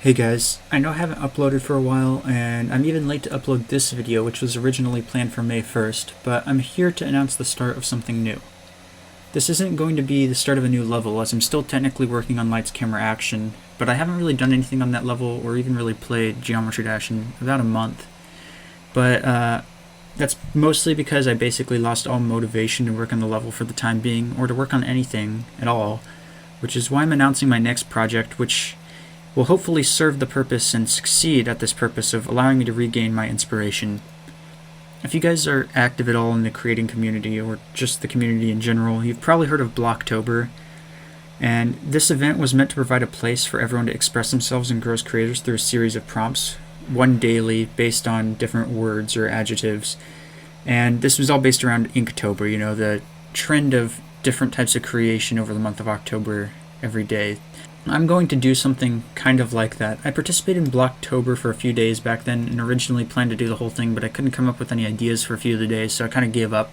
Hey guys, I know I haven't uploaded for a while, and I'm even late to upload this video, which was originally planned for May 1st, but I'm here to announce the start of something new. This isn't going to be the start of a new level, as I'm still technically working on lights, camera, action, but I haven't really done anything on that level or even really played Geometry Dash in about a month. But that's mostly because I basically lost all motivation to work on the level for the time being, or to work on anything at all, which is why I'm announcing my next project, which will hopefully serve the purpose and succeed at this purpose of allowing me to regain my inspiration. If you guys are active at all in the creating community, or just the community in general, you've probably heard of Blocktober, and this event was meant to provide a place for everyone to express themselves and grow as creators through a series of prompts, one daily, based on different words or adjectives. And this was all based around Inktober, the trend of different types of creation over the month of October every day. I'm going to do something kind of like that. I participated in Blocktober for a few days back then and originally planned to do the whole thing, but I couldn't come up with any ideas for a few of the days, so I kind of gave up.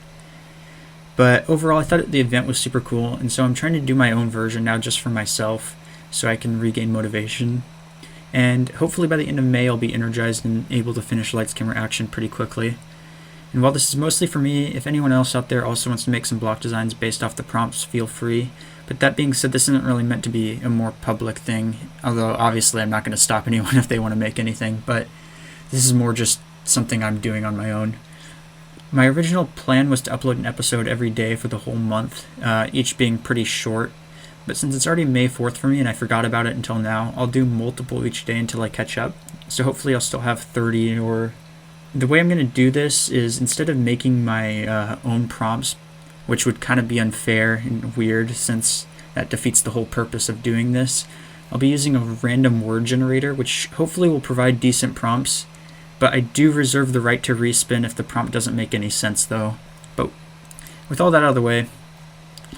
But overall, I thought the event was super cool, and so I'm trying to do my own version now just for myself so I can regain motivation. And hopefully by the end of May, I'll be energized and able to finish Lights, Camera, Action pretty quickly. And while this is mostly for me, if anyone else out there also wants to make some block designs based off the prompts, feel free. But that being said, this isn't really meant to be a more public thing, although obviously I'm not going to stop anyone if they want to make anything, but this is more just something I'm doing on my own. My original plan was to upload an episode every day for the whole month, each being pretty short, but since it's already May 4th for me and I forgot about it until now, I'll do multiple each day until I catch up, so hopefully I'll still have 30 or... The way I'm going to do this is, instead of making my own prompts, which would kind of be unfair and weird since that defeats the whole purpose of doing this, I'll be using a random word generator, which hopefully will provide decent prompts, but I do reserve the right to respin if the prompt doesn't make any sense though. But with all that out of the way,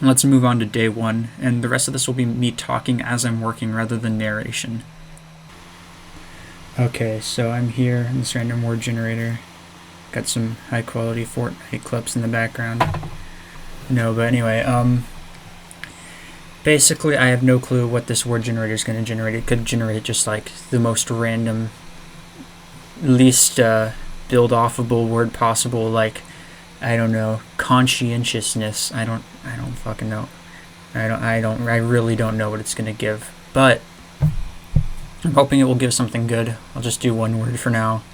let's move on to day one, and the rest of this will be me talking as I'm working rather than narration. Okay, so I'm here in this random word generator. Got some high quality Fortnite clips in the background. No, but anyway, basically I have no clue what this word generator is going to generate. It could generate just like the most random, least build-offable word possible, like, I don't know, conscientiousness. I don't fucking know. I really don't know what it's going to give, but I'm hoping it will give something good. I'll just do one word for now.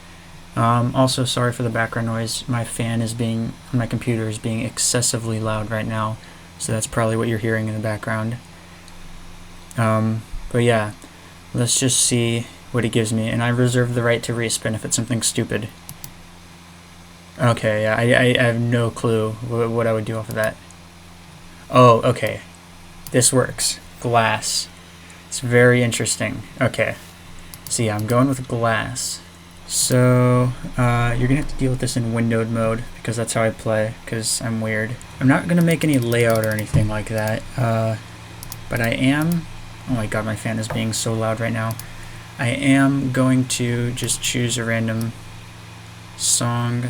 Also, sorry for the background noise. My fan on my computer is being excessively loud right now, so that's probably what you're hearing in the background. But yeah, let's just see what it gives me, and I reserve the right to respin if it's something stupid. Okay, yeah, I have no clue what I would do off of that. Oh, okay. This works. Glass. It's very interesting. Okay. So yeah, I'm going with glass. So, you're gonna have to deal with this in windowed mode, because that's how I play, because I'm weird. I'm not gonna make any layout or anything like that, but I am... Oh my god, my fan is being so loud right now. I am going to just choose a random song.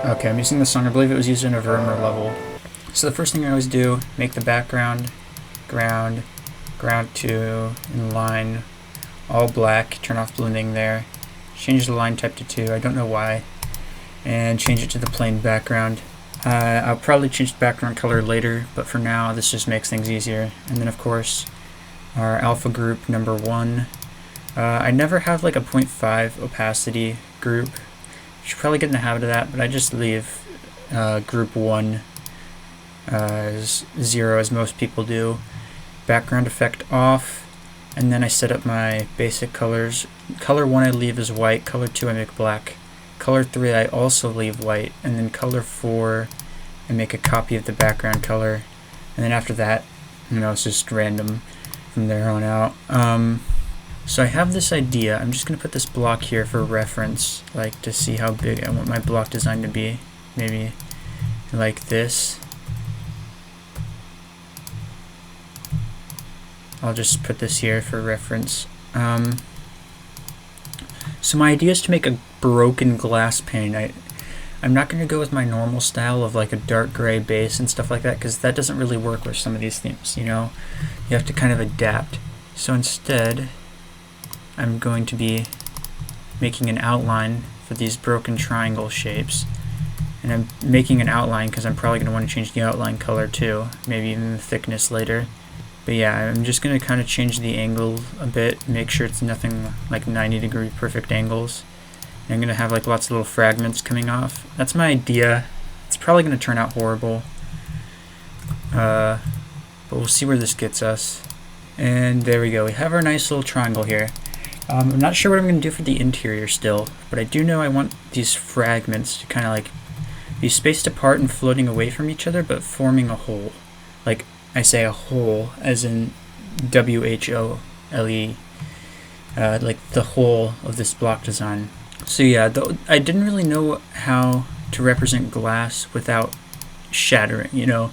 Okay, I'm using this song. I believe it was used in a Vermeer level. So the first thing I always do, make the background, ground to inline, all black, turn off blending there, change the line type to 2, I don't know why, and change it to the plain background. I'll probably change the background color later, but for now this just makes things easier. And then of course our alpha group number 1. I never have like a 0.5 opacity group. You should probably get in the habit of that, but I just leave group 1 as 0, as most people do. Background effect off, and then I set up my basic colors. Color 1 I leave as white, color 2 I make black, color 3 I also leave white, and then color 4 I make a copy of the background color, and then after that, it's just random from there on out. So I have this idea. I'm just going to put this block here for reference, like to see how big I want my block design to be. Maybe like this. I'll just put this here for reference. So my idea is to make a broken glass pane. I'm not going to go with my normal style of like a dark gray base and stuff like that, because that doesn't really work with some of these themes, you know? You have to kind of adapt. So instead, I'm going to be making an outline for these broken triangle shapes. And I'm making an outline because I'm probably going to want to change the outline color too, maybe even the thickness later. But yeah, I'm just going to kind of change the angle a bit, make sure it's nothing like 90-degree perfect angles. And I'm going to have like lots of little fragments coming off. That's my idea. It's probably going to turn out horrible. But we'll see where this gets us. And there we go. We have our nice little triangle here. I'm not sure what I'm going to do for the interior still, but I do know I want these fragments to kind of like be spaced apart and floating away from each other, but forming a whole. Like, I say a whole, as in W-H-O-L-E, like the whole of this block design. So yeah, I didn't really know how to represent glass without shattering, you know,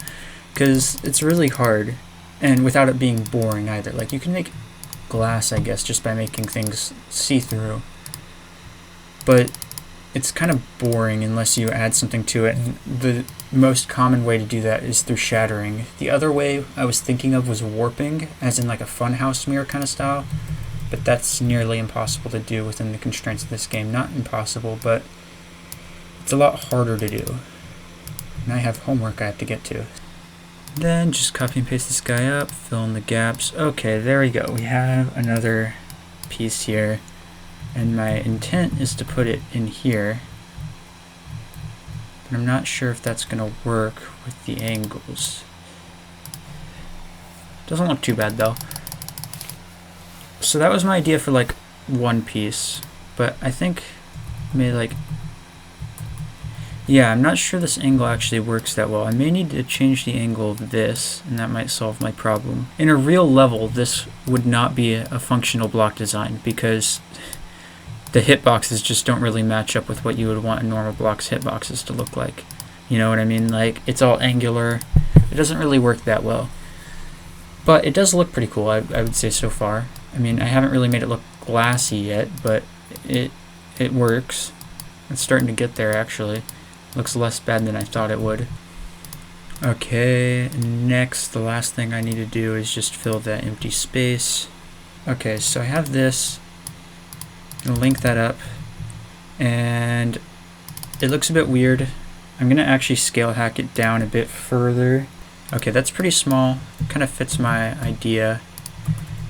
because it's really hard, and without it being boring either. Like, you can make glass, I guess, just by making things see-through, but it's kind of boring unless you add something to it, and the most common way to do that is through shattering. The other way I was thinking of was warping, as in like a funhouse mirror kind of style, but that's nearly impossible to do within the constraints of this game. Not impossible, but it's a lot harder to do. And I have homework I have to get to. Then just copy and paste this guy up, fill in the gaps. Okay, there we go. We have another piece here. And my intent is to put it in here. But I'm not sure if that's going to work with the angles. Doesn't look too bad though. So that was my idea for like one piece. But I think maybe like... Yeah, I'm not sure this angle actually works that well. I may need to change the angle of this, and that might solve my problem. In a real level, this would not be a functional block design, because the hitboxes just don't really match up with what you would want a normal block's hitboxes to look like. You know what I mean? Like, it's all angular. It doesn't really work that well. But it does look pretty cool, I would say so far. I mean, I haven't really made it look glassy yet, but it works. It's starting to get there, actually. Looks less bad than I thought it would. Okay, next, the last thing I need to do is just fill that empty space. Okay, so I have this. I'm gonna link that up, and it looks a bit weird. I'm gonna actually scale hack it down a bit further. Okay, that's pretty small. Kind of fits my idea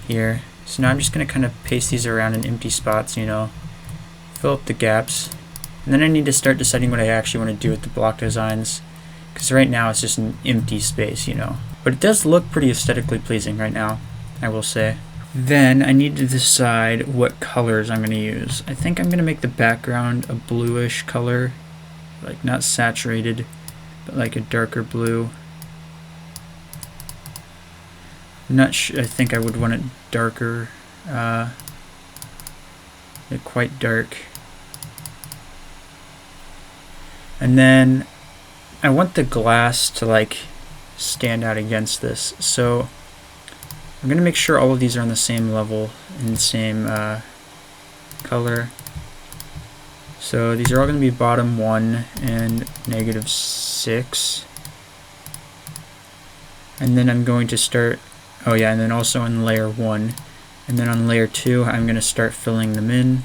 here. So now I'm just gonna kind of paste these around in empty spots, you know, fill up the gaps. And then I need to start deciding what I actually want to do with the block designs, because right now it's just an empty space, you know. But it does look pretty aesthetically pleasing right now, I will say. Then I need to decide what colors I'm going to use. I think I'm going to make the background a bluish color, like not saturated, but like a darker blue. I'm not sure, I think I would want it darker, like quite dark. And then I want the glass to like stand out against this. So I'm going to make sure all of these are on the same level and the same color. So these are all going to be bottom 1 and -6. And then I'm going to start, oh yeah, and then also on layer 1. And then on layer 2, I'm going to start filling them in.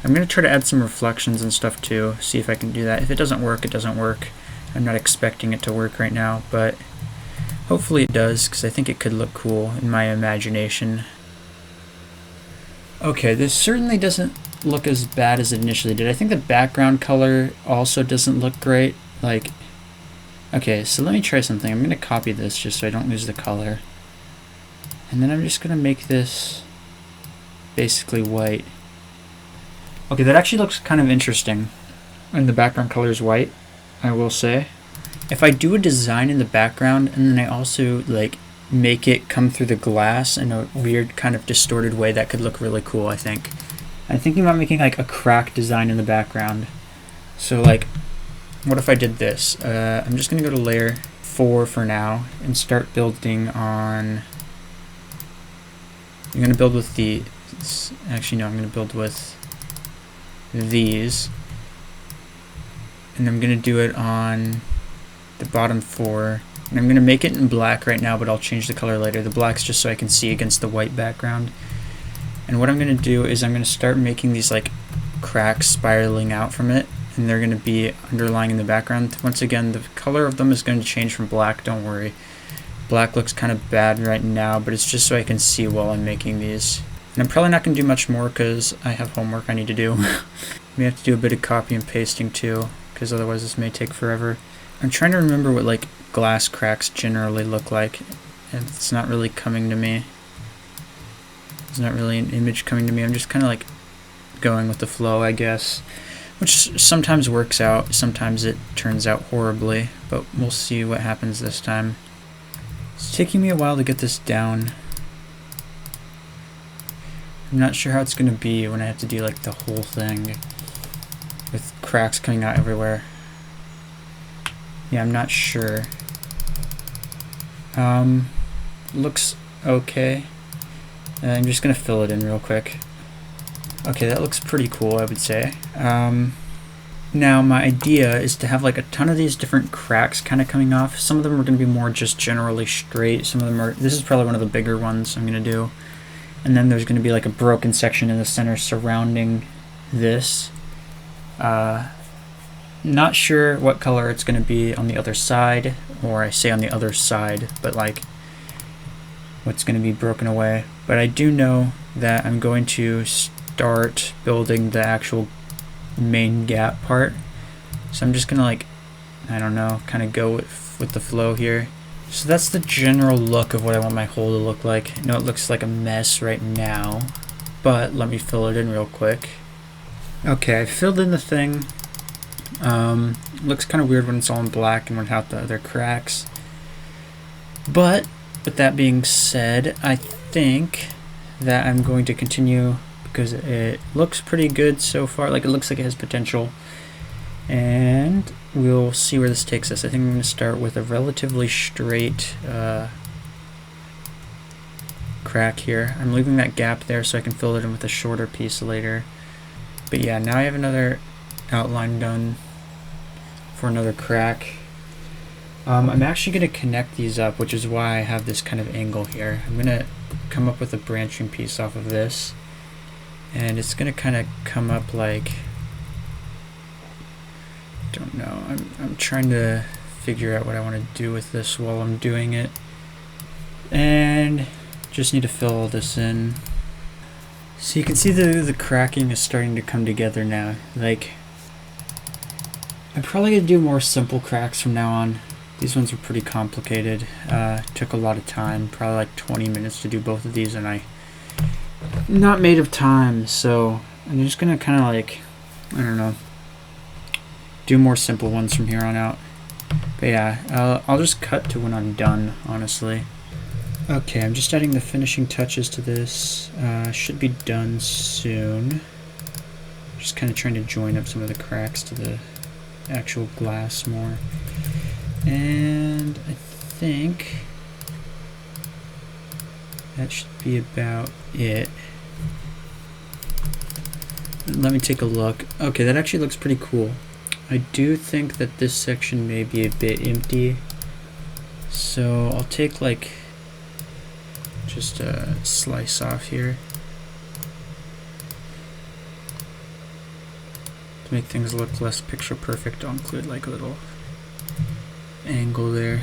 I'm going to try to add some reflections and stuff too, see if I can do that. If it doesn't work, it doesn't work. I'm not expecting it to work right now, but hopefully it does, because I think it could look cool in my imagination. Okay, this certainly doesn't look as bad as it initially did. I think the background color also doesn't look great. Like, okay, so let me try something. I'm going to copy this just so I don't lose the color. And then I'm just going to make this basically white. Okay, that actually looks kind of interesting. And the background color is white, I will say. If I do a design in the background and then I also like make it come through the glass in a weird kind of distorted way, that could look really cool, I think. I'm thinking about making like a crack design in the background. So like, what if I did this? I'm just gonna go to layer 4 for now and start building on... I'm gonna build with the... Actually no, I'm gonna build with these. and I'm going to do it on the bottom 4. And I'm going to make it in black right now, but I'll change the color later. The black's just so I can see against the white background. And what I'm going to do is I'm going to start making these like cracks spiraling out from it, and they're going to be underlying in the background. Once again, the color of them is going to change from black, don't worry. Black looks kind of bad right now, but it's just so I can see while I'm making these. And I'm probably not going to do much more because I have homework I need to do. May have to do a bit of copy and pasting too, because otherwise this may take forever. I'm trying to remember what like glass cracks generally look like, and it's not really coming to me. There's not really an image coming to me. I'm just kind of like going with the flow, I guess, which sometimes works out, sometimes it turns out horribly, but we'll see what happens this time. It's taking me a while to get this down. I'm not sure how it's going to be when I have to do like the whole thing with cracks coming out everywhere. Yeah, I'm not sure. Looks okay. I'm just going to fill it in real quick. Okay, that looks pretty cool, I would say. Now, my idea is to have like a ton of these different cracks kind of coming off. Some of them are going to be more just generally straight. Some of them are, this is probably one of the bigger ones I'm going to do. And then there's going to be like a broken section in the center surrounding this. Not sure what color it's going to be on the other side, or I say on the other side, but like what's going to be broken away. But I do know that I'm going to start building the actual main gap part. So I'm just going to like, I don't know, kind of go with the flow here. So that's the general look of what I want my hole to look like. I know it looks like a mess right now, but let me fill it in real quick. Okay, I filled in the thing. Looks kind of weird when it's all in black and without the other cracks. But with that being said, I think that I'm going to continue because it looks pretty good so far. Like, it looks like it has potential. And we'll see where this takes us. I think I'm going to start with a relatively straight crack here. I'm leaving that gap there so I can fill it in with a shorter piece later. But yeah, now I have another outline done for another crack. I'm actually going to connect these up, which is why I have this kind of angle here. I'm going to come up with a branching piece off of this, and it's going to kind of come up like, don't know, I'm trying to figure out what I want to do with this while I'm doing it, and just need to fill all this in. So you can see the cracking is starting to come together now. Like, I'm probably going to do more simple cracks from now on. These ones were pretty complicated. Took a lot of time, probably like 20 minutes to do both of these, and I'm not made of time, so I'm just going to kind of like, I don't know, do more simple ones from here on out. But yeah, I'll just cut to when I'm done, honestly. Okay, I'm just adding the finishing touches to this. Should be done soon. Just kind of trying to join up some of the cracks to the actual glass more. And I think that should be about it. Let me take a look. Okay, that actually looks pretty cool. I do think that this section may be a bit empty, so I'll take like just a slice off here to make things look less picture perfect. I'll include like a little angle there.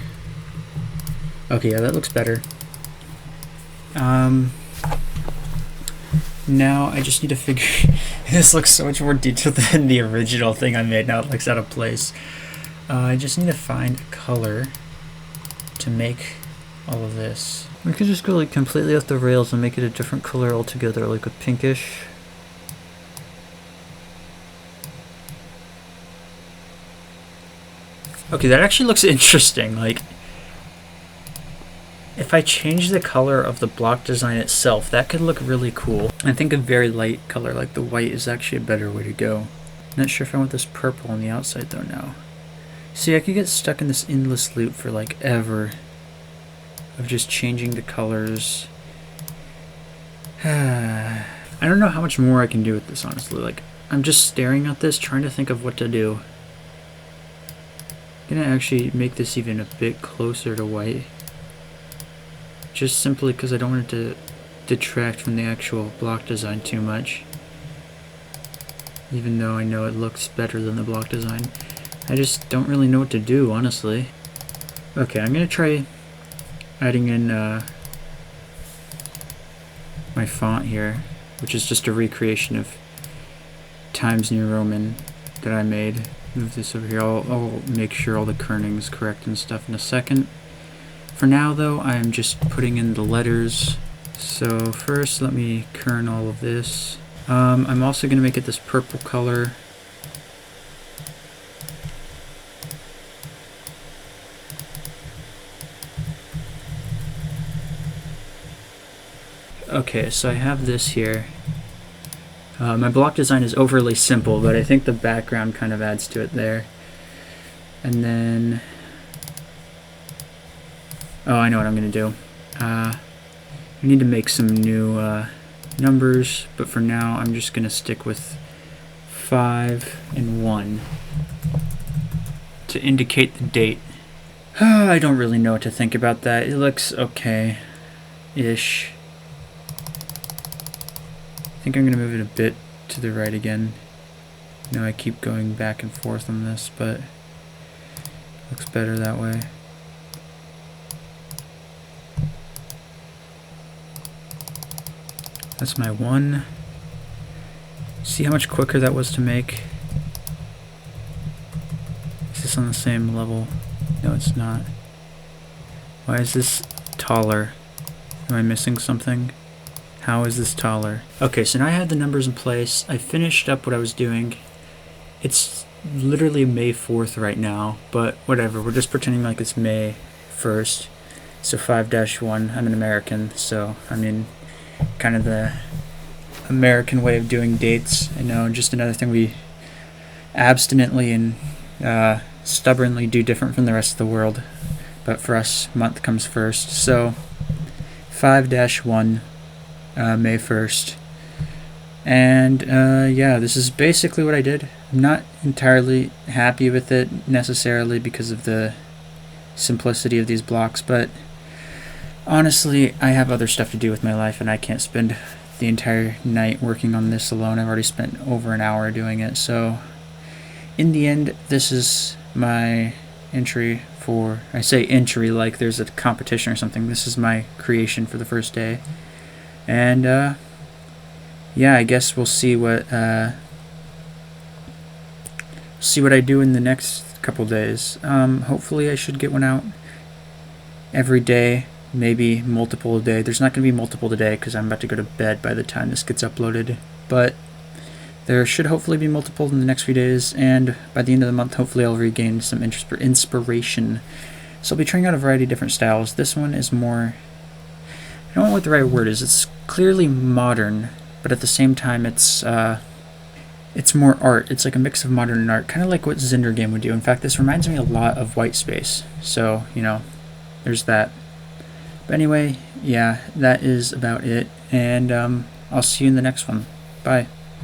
Okay, yeah, that looks better. Now I just need to figure this looks so much more detailed than the original thing I made. Now it looks out of place. I just need to find a color to make all of this. We could just go like completely off the rails and make it a different color altogether, like a pinkish. Okay, that actually looks interesting. Like, if I change the color of the block design itself, that could look really cool. I think a very light color like the white is actually a better way to go. Not sure if I want this purple on the outside though now. See, I could get stuck in this endless loop for like ever of just changing the colors. I don't know how much more I can do with this, honestly. Like, I'm just staring at this, trying to think of what to do. I'm gonna actually make this even a bit closer to white, just simply because I don't want it to detract from the actual block design too much, even though I know it looks better than the block design. I just don't really know what to do, honestly. Okay, I'm gonna try adding in my font here, which is just a recreation of Times New Roman that I made. Move this over here. I'll make sure all the kerning is correct and stuff in a second. For now, though, I'm just putting in the letters. So first, let me kern all of this. I'm also going to make it this purple color. Okay, so I have this here. My block design is overly simple, but I think the background kind of adds to it there. And then... oh, I know what I'm going to do. I need to make some new numbers, but for now I'm just going to stick with 5 and 1 to indicate the date. I don't really know what to think about that. It looks okay-ish. I think I'm going to move it a bit to the right again. I know I keep going back and forth on this, but it looks better that way. That's my 1. See how much quicker that was to make? Is this on the same level? No, it's not. Why is this taller? Am I missing something? How is this taller? Okay, so now I have the numbers in place. I finished up what I was doing. It's literally May 4th right now, but whatever. We're just pretending like it's May 1st. So 5-1, I'm an American, so I mean, kind of the American way of doing dates. I know, just another thing we abstinently and stubbornly do different from the rest of the world. But for us, month comes first. So 5-1. May 1st. And yeah, this is basically what I did. I'm not entirely happy with it necessarily because of the simplicity of these blocks, but honestly, I have other stuff to do with my life and I can't spend the entire night working on this alone. I've already spent over an hour doing it, so in the end, this is my entry for, I say entry like there's a competition or something. This is my creation for the first day. And yeah, I guess we'll see what I do in the next couple days. Hopefully I should get one out every day, maybe multiple a day. There's not going to be multiple today because I'm about to go to bed by the time this gets uploaded, but there should hopefully be multiple in the next few days, and by the end of the month hopefully I'll regain some inspiration. So I'll be trying out a variety of different styles. This one is more, I don't know what the right word is. It's clearly modern, but at the same time it's more art. It's like a mix of modern and art, kind of like what Zinder Game would do. In fact, this reminds me a lot of White Space. So, you know, there's that. But anyway, yeah, that is about it. And I'll see you in the next one. Bye.